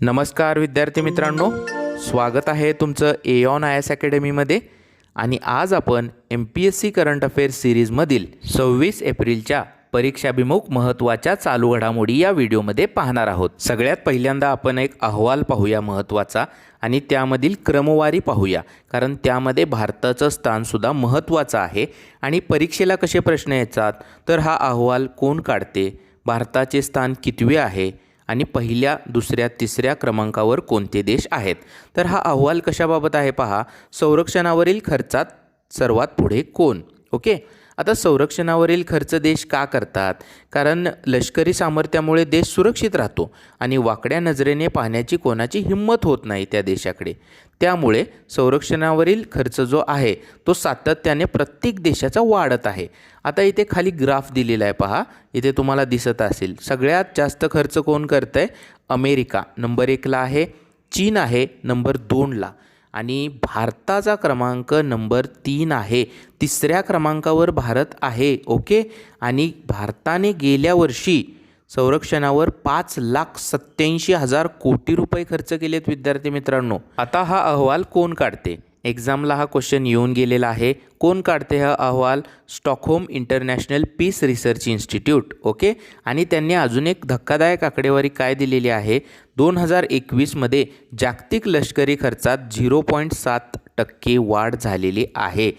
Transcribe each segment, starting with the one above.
नमस्कार विद्यार्थी मित्रांनो, स्वागत आहे तुमचं एऑन आय एस अकॅडमीमध्ये. आणि आज आपण MPSC करंट अफेअर्स सिरीजमधील 26 एप्रिलच्या परीक्षाभिमुख महत्त्वाच्या चालू घडामोडी या व्हिडिओमध्ये पाहणार आहोत. सगळ्यात पहिल्यांदा आपण एक अहवाल पाहूया महत्त्वाचा आणि त्यामधील क्रमवारी पाहूया, कारण त्यामध्ये भारताचं स्थानसुद्धा महत्त्वाचं आहे. आणि परीक्षेला कसे प्रश्न येतात तर हा अहवाल कोण काढते, भारताचे स्थान कितवे आहे आणि पहिल्या, दुसऱ्या, तिसऱ्या क्रमांकावर कोणते देश आहेत. तर हा अहवाल कशाबाबत आहे पहा. संरक्षणावरील खर्चात सर्वात पुढे कोण. ओके. आता संरक्षणावरील खर्च देश का करतात, कारण लष्करी सामर्थ्यामुळे देश सुरक्षित राहतो आणि वाकड्या नजरेने पाहण्याची कोणाची हिंमत होत नाही त्या देशाकडे. त्यामुळे संरक्षणावरील खर्च जो आहे तो सातत्याने प्रत्येक देशाचा वाढत आहे. आता इथे खाली ग्राफ दिलेला आहे पहा, इथे तुम्हाला दिसत असेल. सगळ्यात जास्त खर्च कोण करत आहे? अमेरिका नंबर 1ला आहे, चीन आहे नंबर 2ला आणि भारताचा क्रमांक नंबर 3 आहे. तिसऱ्या क्रमांकावर भारत आहे. ओके. आणि भारताने गेल्या वर्षी संरक्षणावर 5,87,000 कोटी रुपये खर्च केलेत विद्यार्थी मित्रांनो. आता हा अहवाल कोण काढते? एक्झामला हा क्वेश्चन येऊन गेलेला आहे. कोण काढते हा अहवाल? Stockholm International Peace Research Institute. Okay. आणि त्यांनी अजून एक धक्कादायक आकडेवारी काय दिलेली आहे? 2021मध्ये जागतिक लष्करी खर्चात 0.7% वाढ झालेली आहे.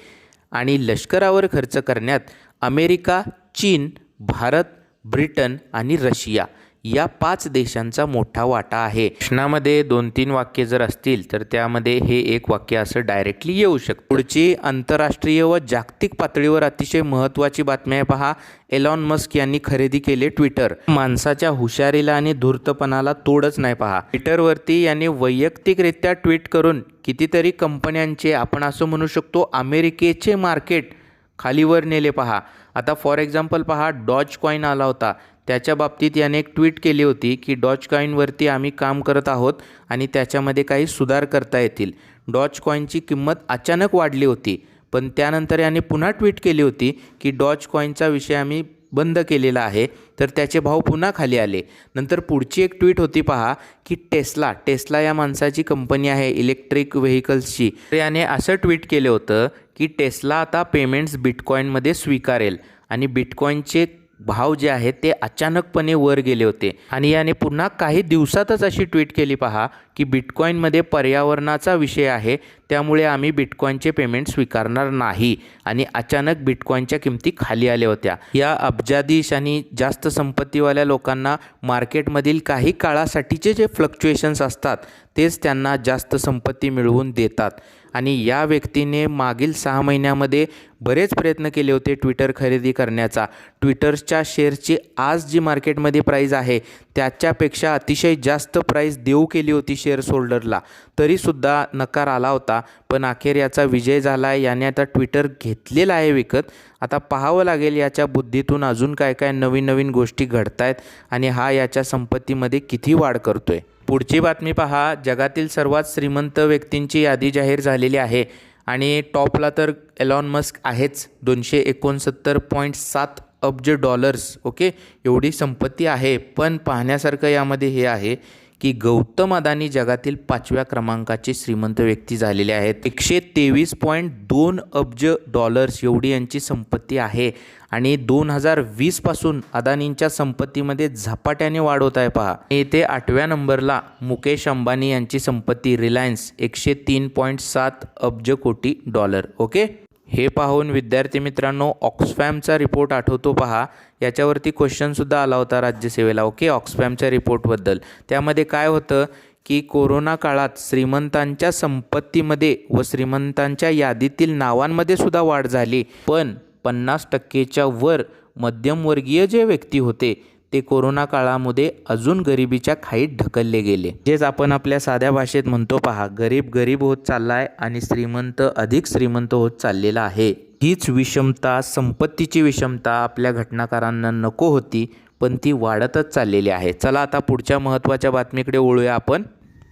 आणि लष्करावर खर्च करण्यात अमेरिका, चीन, भारत, ब्रिटन आणि रशिया या 5 देशांचा मोठा वाटा आहे. प्रश्नामध्ये 2-3 वाक्य जर असतील तर त्यामध्ये हे एक वाक्य असं डायरेक्टली येऊ शकतं. पुढची आंतरराष्ट्रीय व जागतिक पातळीवर अतिशय महत्त्वाची बातमी आहे पहा. एलॉन मस्क यांनी खरेदी केले ट्विटर. माणसाच्या हुशारीला आणि धूर्तपणाला तोडच नाही पहा. ट्विटरवरती यांनी वैयक्तिकरित्या ट्विट करून कितीतरी कंपन्यांचे, आपण असं म्हणू शकतो अमेरिकेचे मार्केट खालीवर नेले पहा. आता फॉर एक्झाम्पल पहा, डॉज कॉईन आला होता. त्याच्या बाबतीत याने एक ट्विट केली होती की डॉज कॉईनवरती आम्ही काम करत आहोत आणि त्याच्यामध्ये काही सुधार करता येतील. डॉज कॉईनची किंमत अचानक वाढली होती, पण त्यानंतर याने पुन्हा ट्विट केली होती की डॉज कॉईनचा विषय आम्ही बंद केलेला आहे, तर त्याचे भाव पुन्हा खाली आले. नंतर पुढची एक ट्विट होती पहा की टेस्ला या माणसाची कंपनी आहे इलेक्ट्रिक व्हेकल्सची. तर याने असं ट्विट केलं होतं की टेस्ला आता पेमेंट्स बिटकॉईनमध्ये स्वीकारेल आणि बिटकॉईनचे भाव जे आहेत ते अचानकपणे वर गेले होते. आणि याने पुन्हा काही दिवसातच अशी ट्विट केली पहा की बिटकॉईनमध्ये पर्यावरणाचा विषय आहे, त्यामुळे आम्ही बिटकॉईनचे पेमेंट स्वीकारणार नाही. आणि अचानक बिटकॉईनच्या किमती खाली आल्या होत्या. या अब्जाधीश आणि जास्त संपत्तीवाल्या लोकांना मार्केटमधील काही काळासाठीचे जे फ्लक्च्युएशन्स असतात तेच त्यांना जास्त संपत्ती मिळवून देतात. आणि या व्यक्तीने मागील 6 महिन्यामध्ये बरेच प्रयत्न केले होते ट्विटर खरेदी करण्याचा. ट्विटरच्या शेअरची आज जी मार्केटमध्ये प्राईस आहे त्याच्यापेक्षा अतिशय जास्त प्राईस देऊ केली होती शेअर्स होल्डरला, तरीसुद्धा नकार आला होता. पण अखेर याचा विजय झाला आहे. याने आता ट्विटर घेतलेला आहे विकत. आता पाहावं लागेल याच्या बुद्धीतून अजून काय काय नवीन नवीन गोष्टी घडत आहेत आणि हा याच्या संपत्तीमध्ये किती वाढ करतोय. पुढची बातमी पहा. जगातील सर्वात श्रीमंत व्यक्तींची यादी जाहीर झालेली आहे आणि टॉपला तर एलॉन मस्क आहेच. 269.7 अब्ज डॉलर्स. ओके. एवढी संपत्ती आहे. पण पाहण्यासारखं यामध्ये हे आहे की गौतम अदानी जगातील 5व्या क्रमांकाचे श्रीमंत व्यक्ती झालेले आहेत. 123.2 अब्ज डॉलर्स एवढी यांची संपत्ती आहे. आणि 2020 पासून अदानींच्या संपत्तीमध्ये झपाट्याने वाढ होत आहे पहा. येथे 8व्या नंबरला मुकेश अंबानी यांची संपत्ती रिलायन्स 103.7 अब्ज कोटी डॉलर. ओके. हे पाहून विद्यार्थी मित्रांनो ऑक्सफॅमचा रिपोर्ट आठवतो पहा. याच्यावरती क्वेश्चनसुद्धा आला होता राज्यसेवेला. ओके. ऑक्सफॅमच्या रिपोर्टबद्दल. त्यामध्ये काय होतं की कोरोना काळात श्रीमंतांच्या संपत्तीमध्ये व श्रीमंतांच्या यादीतील नावांमध्ये सुद्धा वाढ झाली, पण 50%च्या वर मध्यमवर्गीय जे व्यक्ती होते ते कोरोना काळामध्ये अजून गरिबीच्या खाईत ढकलले गेले. जेच आपण आपल्या साध्या भाषेत म्हणतो पहा, गरीब होत चालला आहे आणि श्रीमंत अधिक श्रीमंत होत चाललेला आहे. हीच विषमता, संपत्तीची विषमता आपल्या घटनाकारांना नको होती, पण ती वाढतच चाललेली आहे. चला आता पुढच्या महत्त्वाच्या बातमीकडे वळूया आपण.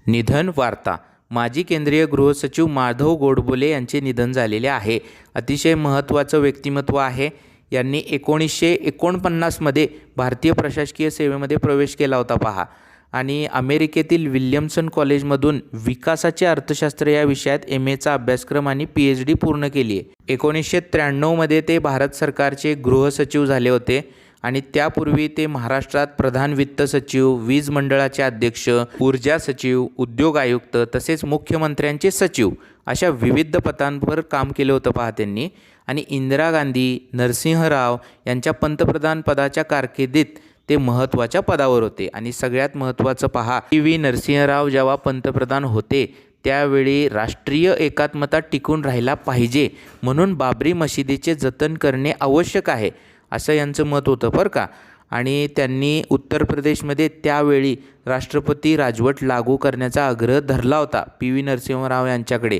निधन वार्ता. माजी केंद्रीय गृहसचिव माधव गोडबोले यांचे निधन झालेले आहे. अतिशय महत्त्वाचं व्यक्तिमत्व आहे. यांनी 1949मध्ये भारतीय प्रशासकीय सेवेमध्ये प्रवेश केला होता पहा. आणि अमेरिकेतील विल्यमसन कॉलेजमधून विकासाचे अर्थशास्त्र या विषयात MAचा अभ्यासक्रम आणि PhD पूर्ण केली आहे. 1993मध्ये ते भारत सरकारचे गृहसचिव झाले होते आणि त्यापूर्वी ते महाराष्ट्रात प्रधान वित्त सचिव, वीज मंडळाचे अध्यक्ष, ऊर्जा सचिव, उद्योग आयुक्त तसेच मुख्यमंत्र्यांचे सचिव अशा विविध पदांवर काम केलं होतं पहा त्यांनी. आणि इंदिरा गांधी, नरसिंह राव यांच्या पंतप्रधान पदाच्या कारकिर्दीत ते महत्त्वाच्या पदावर होते. आणि सगळ्यात महत्त्वाचं पहा, PV नरसिंहराव जेव्हा पंतप्रधान होते त्यावेळी राष्ट्रीय एकात्मता टिकून राहायला पाहिजे म्हणून बाबरी मशिदीचे जतन करणे आवश्यक आहे असं यांचं मत होतं बरं का. आणि त्यांनी उत्तर प्रदेशमध्ये त्यावेळी राष्ट्रपती राजवट लागू करण्याचा आग्रह धरला होता PV नरसिंहराव यांच्याकडे.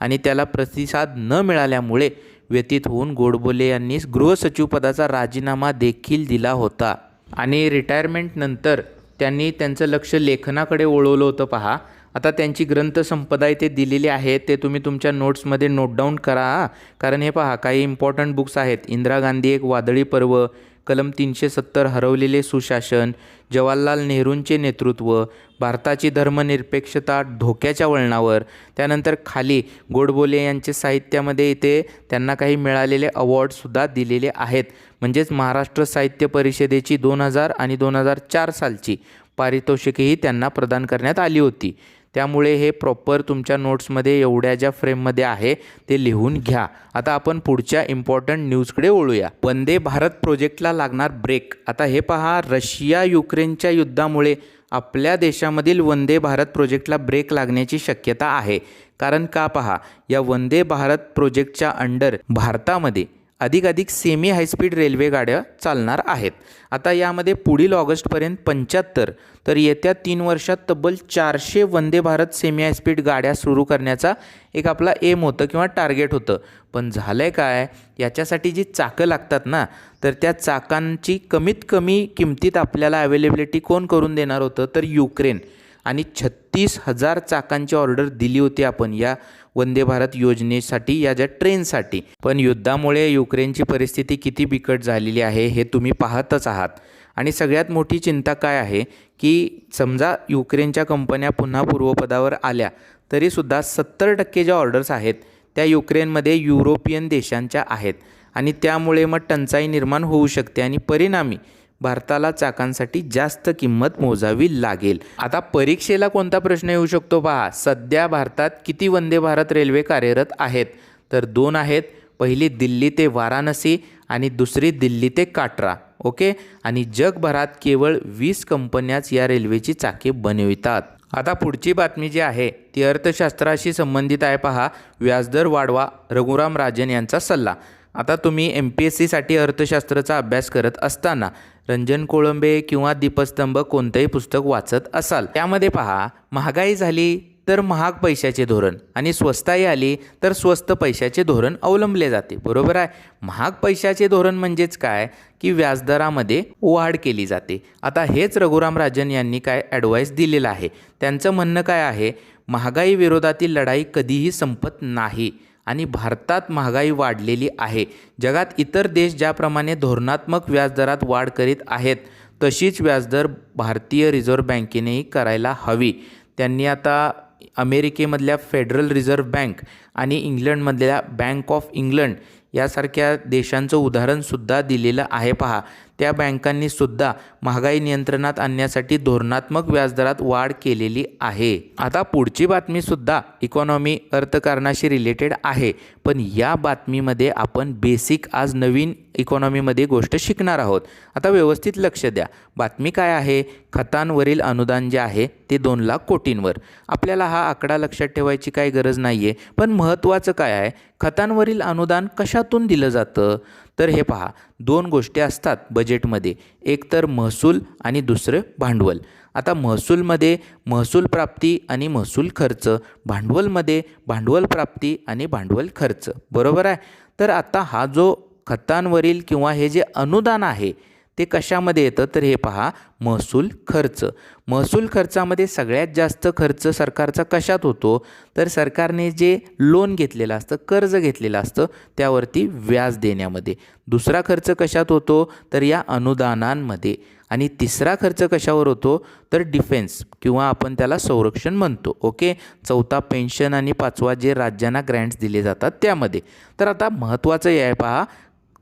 आणि त्याला प्रतिसाद न मिळाल्यामुळे व्यथित होऊन गोडबोले यांनी गृहसचिव पदाचा राजीनामा देखील दिला होता. आणि रिटायरमेंटनंतर त्यांनी त्यांचं लक्ष लेखनाकडे वळवलं होतं पहा. आता त्यांची ग्रंथसंपदा इथे दिलेली आहे, ते तुम्ही तुमच्या नोट्समध्ये नोट डाऊन करा. कारण हे पहा, काही इम्पॉर्टंट बुक्स आहेत. इंदिरा गांधी एक वादळी पर्व, कलम 370 हरवलेले सुशासन, जवाहरलाल नेहरूंचे नेतृत्व, भारताची धर्मनिरपेक्षता धोक्याच्या वळणावर. त्यानंतर खाली गोडबोले यांचे साहित्यामध्ये इथे त्यांना काही मिळालेले अवॉर्डसुद्धा दिलेले आहेत. म्हणजेच महाराष्ट्र साहित्य परिषदेची 2000 आणि 2004 सालची पारितोषिकेही त्यांना प्रदान करण्यात आली होती. त्यामुळे हे प्रॉपर तुमच्या नोट्समध्ये एवढ्या ज्या फ्रेममध्ये आहे ते लिहून घ्या. आता आपण पुढच्या इम्पॉर्टंट न्यूजकडे वळूया. वंदे भारत प्रोजेक्टला लागणार ब्रेक. आता हे पहा, रशिया युक्रेनच्या युद्धामुळे आपल्या देशामधील वंदे भारत प्रोजेक्टला ब्रेक लागण्याची शक्यता आहे. कारण का पहा, या वंदे भारत प्रोजेक्टच्या अंडर भारतामध्ये अधिकाधिक सेमी हायस्पीड रेल्वे गाड्या चालणार आहेत. आता यामध्ये पुढील ऑगस्टपर्यंत 75 तर येत्या 3 वर्षात तब्बल 400 वंदे भारत सेमी हायस्पीड गाड्या सुरू करण्याचा एक आपला एम होतं किंवा टार्गेट होतं. पण झालं आहे काय, याच्यासाठी जी चाकं लागतात ना, तर त्या चाकांची कमीत कमी किमतीत आपल्याला अवेलेबिलिटी कोण करून देणार होतं, तर युक्रेन. आणि 36,000 चाकांची ऑर्डर दिली होती आपण या वंदे भारत योजनेसाठी, या ज्या ट्रेनसाठी. पण युद्धामुळे युक्रेनची परिस्थिती किती बिकट झालेली आहे हे तुम्ही पाहतच आहात. आणि सगळ्यात मोठी चिंता काय आहे की समजा युक्रेनच्या कंपन्या पुन्हा पूर्वपदावर आल्या तरीसुद्धा 70% ज्या ऑर्डर्स आहेत त्या युक्रेनमध्ये युरोपियन देशांच्या आहेत. आणि त्यामुळे मग टंचाई निर्माण होऊ शकते आणि परिणामी भारताला चाकांसाठी जास्त किंमत मोजावी लागेल. आता परीक्षेला कोणता प्रश्न येऊ शकतो पहा. सध्या भारतात किती वंदे भारत रेल्वे कार्यरत आहेत, तर 2 आहेत. पहिली दिल्ली ते वाराणसी आणि दुसरी दिल्ली ते काटरा. ओके. आणि जगभरात केवळ 20 कंपन्याच या रेल्वेची चाके बनवितात. आता पुढची बातमी जी आहे ती अर्थशास्त्राशी संबंधित आहे पहा. व्याजदर वाढवा, रघुराम राजन यांचा सल्ला. आता तुम्ही MPSCसाठी अर्थशास्त्राचा अभ्यास करत असताना रंजन कोळंबे किंवा दीपस्तंभ कोणतंही पुस्तक वाचत असाल, त्यामध्ये पहा, महागाई झाली तर महाग पैशाचे धोरण आणि स्वस्ताई आली तर स्वस्त पैशाचे धोरण अवलंबले जाते. बरोबर आहे. महाग पैशाचे धोरण म्हणजेच काय की व्याजदरामध्ये वाढ केली जाते. आता हेच रघुराम राजन यांनी काय ॲडवाईस दिलेलं आहे. त्यांचं म्हणणं काय आहे, महागाई विरोधातील लढाई कधीही संपत नाही आणि भारतात महागाई वाढलेली आहे. जगात इतर देश ज्याप्रमाणे धोरणात्मक व्याजदरात वाढ करीत आहेत तशीच व्याजदर भारतीय रिझर्व्ह बँकेनेही करायला हवी. त्यांनी आता अमेरिकेमधल्या फेडरल रिझर्व्ह बँक आणि इंग्लंडमधल्या बँक ऑफ इंग्लंड यासारख्या देशांचं उदाहरणसुद्धा दिलेलं आहे पहा. त्या बँकांनीसुद्धा महागाई नियंत्रणात आणण्यासाठी धोरणात्मक व्याजदरात वाढ केलेली आहे. आता पुढची बातमीसुद्धा इकॉनॉमी अर्थकारणाशी रिलेटेड आहे, पण या बातमीमध्ये आपण बेसिक आज नवीन इकॉनॉमीमध्ये गोष्ट शिकणार आहोत. आता व्यवस्थित लक्ष द्या. बातमी काय आहे, खतांवरील अनुदान जे आहे ते 2 लाख कोटींवर. आपल्याला हा आकडा लक्षात ठेवायची काही गरज नाही आहे, पण महत्त्वाचं काय आहे, खतांवरील अनुदान कशातून दिलं जातं, तर हे पहा, 2 गोष्टी असतात बजेटमध्ये. एक तर महसूल आणि दुसरं भांडवल. आता महसूलमध्ये महसूल प्राप्ती आणि महसूल खर्च, भांडवलमध्ये भांडवल प्राप्ती आणि भांडवल खर्च. बरोबर आहे. तर आता हा जो खतांवरील किंवा हे जे अनुदान आहे ते कशामध्ये येतं, तर हे पहा, महसूल खर्च. महसूल खर्चामध्ये सगळ्यात जास्त खर्च सरकारचा कशात होतो, तर सरकारने जे लोन घेतलेलं असतं, कर्ज घेतलेलं असतं त्यावरती व्याज देण्यामध्ये. दुसरा खर्च कशात होतो, तर या अनुदानांमध्ये. आणि तिसरा खर्च कशावर होतो तर डिफेन्स किंवा आपण त्याला संरक्षण म्हणतो. ओके. चौथा पेन्शन आणि पाचवा जे राज्यांना ग्रँट्स दिले जातात त्यामध्ये. तर आता महत्त्वाचं हे आहे पहा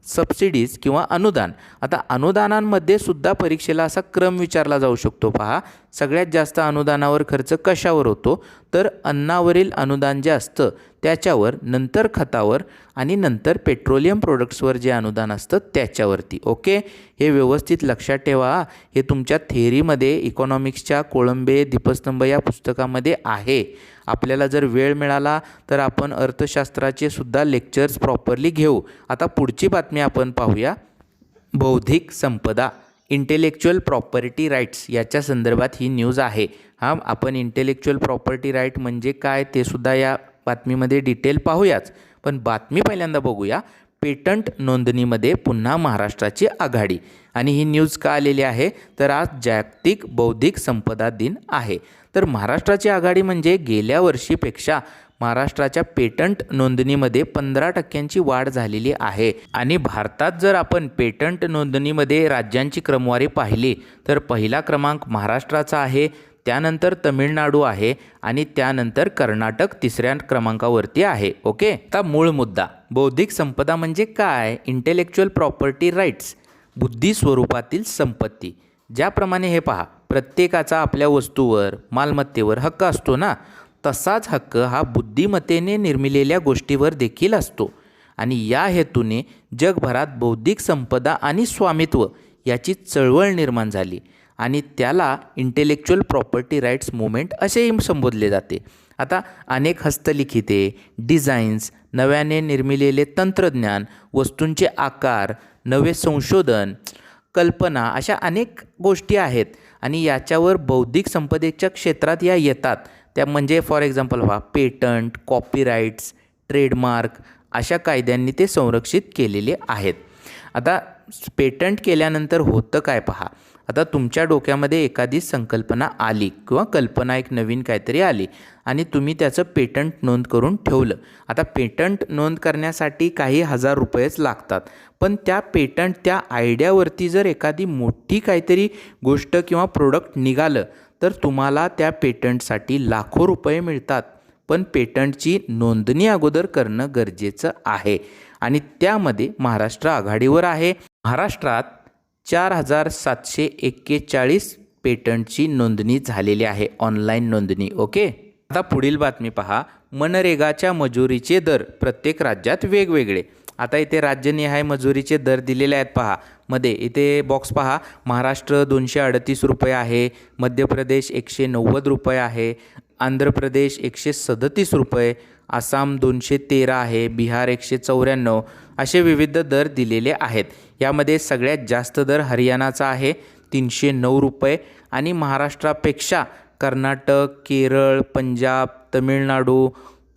सबसिडीज किंवा अनुदान. आता अनुदानांमध्ये सुद्धा परीक्षेला असा क्रम विचारला जाऊ शकतो पहा. सगळ्यात जास्त अनुदानावर खर्च कशावर होतो तर अन्नावरील अनुदान जे असतं त्याच्यावर, नंतर खतावर आणि नंतर पेट्रोलियम प्रोडक्ट्सवर जे अनुदान असतं त्याच्यावरती. ओके. हे व्यवस्थित लक्षात ठेवा. हे तुमच्या थेअरीमध्ये इकॉनॉमिक्सच्या कोळंबे दीपस्तंभ या पुस्तकामध्ये आहे. आपल्याला जर वेळ मिळाला तर आपण अर्थशास्त्राचे सुद्धा लेक्चर्स प्रॉपरली घेऊ. आता पुढची बातमी आपण पाहूया. बौद्धिक संपदा इंटेलेक्च्युअल प्रॉपर्टी राईट्स याच्या संदर्भात ही न्यूज आहे. आपण इंटेलेक्च्युअल प्रॉपर्टी राईट म्हणजे काय ते सुद्धा या बातमीमध्ये डिटेल पाहूयाच. पण बातमी पहिल्यांदा बघूया. पेटंट नोंदणीमध्ये पुन्हा महाराष्ट्राची आघाडी. आणि ही न्यूज का आलेली आहे तर आज जागतिक बौद्धिक संपदा दिन आहे. तर महाराष्ट्राची आघाडी म्हणजे गेल्या वर्षीपेक्षा महाराष्ट्राच्या पेटंट नोंदणीमध्ये 15% वाढ झालेली आहे. आणि भारतात जर आपण पेटंट नोंदणीमध्ये राज्यांची क्रमवारी पाहिली तर पहिला क्रमांक महाराष्ट्राचा आहे, त्यानंतर तमिळनाडू आहे आणि त्यानंतर कर्नाटक तिसऱ्या क्रमांकावरती आहे. ओके. आता मूळ मुद्दा बौद्धिक संपदा म्हणजे काय. इंटेलेक्च्युअल प्रॉपर्टी राईट्स बुद्धी स्वरूपातील संपत्ती. ज्याप्रमाणे हे पहा प्रत्येकाचा आपल्या वस्तूवर मालमत्तेवर हक्क असतो ना, तसाच हक्क हा बुद्धिमत्तेने निर्मिलेल्या गोष्टीवर देखील असतो. आणि या हेतूने जगभरात बौद्धिक संपदा आणि स्वामित्व याची चळवळ निर्माण झाली आणि त्याला इंटेलेक्च्युअल प्रॉपर्टी राईट्स मूव्हमेंट असेही संबोधले जाते. आता अनेक हस्तलिखिते, डिझाईन्स, नव्याने निर्मिलेले तंत्रज्ञान, वस्तूंचे आकार, नवे संशोधन, कल्पना अशा अनेक गोष्टी आहेत आणि याच्यावर बौद्धिक संपदेच्या क्षेत्रात या येतात. त्या म्हणजे फॉर एक्झाम्पल व्हा पेटंट, कॉपीराईट्स, ट्रेडमार्क अशा कायद्यांनी ते संरक्षित केलेले आहेत. आता पेटंट केल्यानंतर होतं काय पहा. आता तुमच्या डोक्यामध्ये एखादी संकल्पना आली किंवा कल्पना एक नवीन काहीतरी आली आणि तुम्ही त्याचं पेटंट नोंद करून ठेवलं. आता पेटंट नोंद करण्यासाठी काही हजार रुपयेच लागतात. पण त्या पेटंट त्या आयडियावरती जर एखादी मोठी काहीतरी गोष्ट किंवा प्रोडक्ट निघालं तर तुम्हाला त्या पेटंटसाठी लाखो रुपये मिळतात. पण पेटंटची नोंदणी अगोदर करणं गरजेचं आहे आणि त्यामध्ये महाराष्ट्र आघाडीवर आहे. महाराष्ट्रात 4741 पेटंटची नोंदणी झालेली आहे, ऑनलाईन नोंदणी. ओके. आता पुढील बातमी पहा. मनरेगाच्या मजुरीचे दर प्रत्येक राज्यात वेगवेगळे. आता इथे राज्यनिहाय मजुरीचे दर दिलेले आहेत पहा. मध्ये इथे बॉक्स पहा. महाराष्ट्र 238 रुपये आहे, मध्य प्रदेश 190 रुपये आहे, आंध्र प्रदेश 137 रुपये, आसाम 213 आहे, बिहार 194 असे विविध दर दिलेले आहेत. यामध्ये सगळ्यात जास्त दर हरियाणाचा आहे 309 रुपये आणि महाराष्ट्रापेक्षा कर्नाटक, केरळ, पंजाब, तमिळनाडू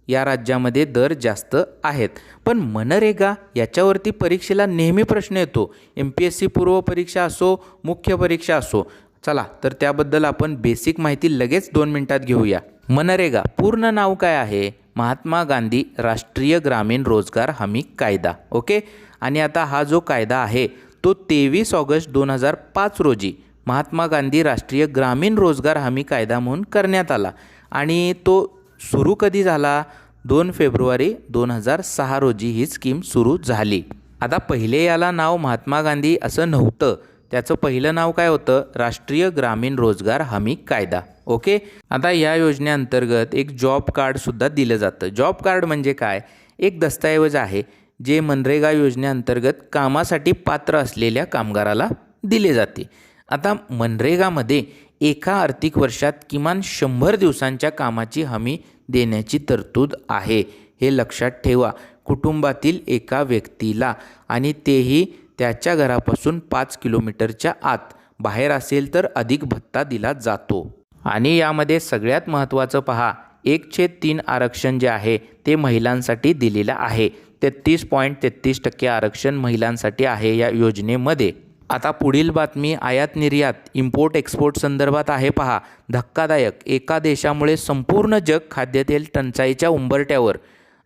या राज्यामध्ये दर जास्त आहेत. पण मनरेगा याच्यावरती परीक्षेला नेहमी प्रश्न येतो. MPSC पूर्व परीक्षा असो, मुख्य परीक्षा असो. चला तर त्याबद्दल आपण बेसिक माहिती लगेच 2 मिनिटात घेऊया. मनरेगा पूर्ण नाव काय आहे. महात्मा गांधी राष्ट्रीय ग्रामीण रोजगार हमी कायदा. ओके. आणि आता हा जो कायदा आहे तो 23 ऑगस्ट 2005 रोजी महात्मा गांधी राष्ट्रीय ग्रामीण रोजगार हमी कायदा म्हणून करण्यात आला आणि तो सुरू कधी झाला 2 फेब्रुवारी 2006 रोजी ही स्कीम सुरू झाली. आता पहिले याला नाव महात्मा गांधी असं नव्हतं. त्याचं पहिलं नाव काय होतं राष्ट्रीय ग्रामीण रोजगार हमी कायदा. ओके. आता या योजनेअंतर्गत एक जॉब कार्डसुद्धा दिलं जातं. जॉब कार्ड म्हणजे काय. एक दस्तऐवज आहे जे मनरेगा योजनेअंतर्गत कामासाठी पात्र असलेल्या कामगाराला दिले जाते. आता मनरेगामध्ये एका आर्थिक वर्षात किमान 100 दिवसांच्या कामाची हमी देण्याची तरतूद आहे. हे लक्षात ठेवा. कुटुंबातील एका व्यक्तीला आणि तेही त्याच्या घरापासून 5 किलोमीटरच्या आत. बाहेर असेल तर अधिक भत्ता दिला जातो. आणि यामध्ये सगळ्यात महत्त्वाचं पहा 1/3 आरक्षण जे आहे ते महिलांसाठी दिलेलं आहे. 33.33% आरक्षण महिलांसाठी आहे या योजनेमध्ये. आता पुढील बातमी आयात निर्यात इम्पोर्ट एक्सपोर्ट संदर्भात आहे पहा. धक्कादायक. एका देशामुळे संपूर्ण जग खाद्यतेल टंचाईच्या उंबरठ्यावर.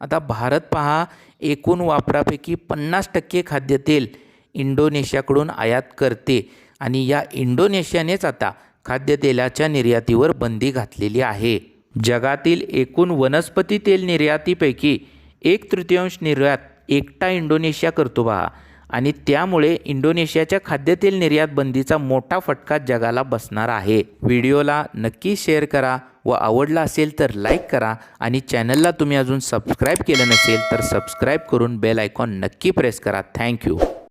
आता भारत पहा एकूण वापरापैकी 50% खाद्यतेल इंडोनेशियाकडून आयात करते आणि या इंडोनेशियानेच आता खाद्यतेलाच्या निर्यातीवर बंदी घातलेली आहे. जगातील एकूण वनस्पती तेल निर्यातीपैकी 1/3 निर्यात एकटा इंडोनेशिया करतो पहा. आणि त्यामुळे इंडोनेशियाच्या खाद्यतेल निर्यात बंदीचा मोठा फटका जगाला बसणार आहे. व्हिडिओला नक्की शेअर करा व आवडला असेल तर लाईक करा आणि चॅनलला तुम्ही अजून सबस्क्राईब केलं नसेल तर सबस्क्राईब करून बेल आयकॉन नक्की प्रेस करा. थँक्यू.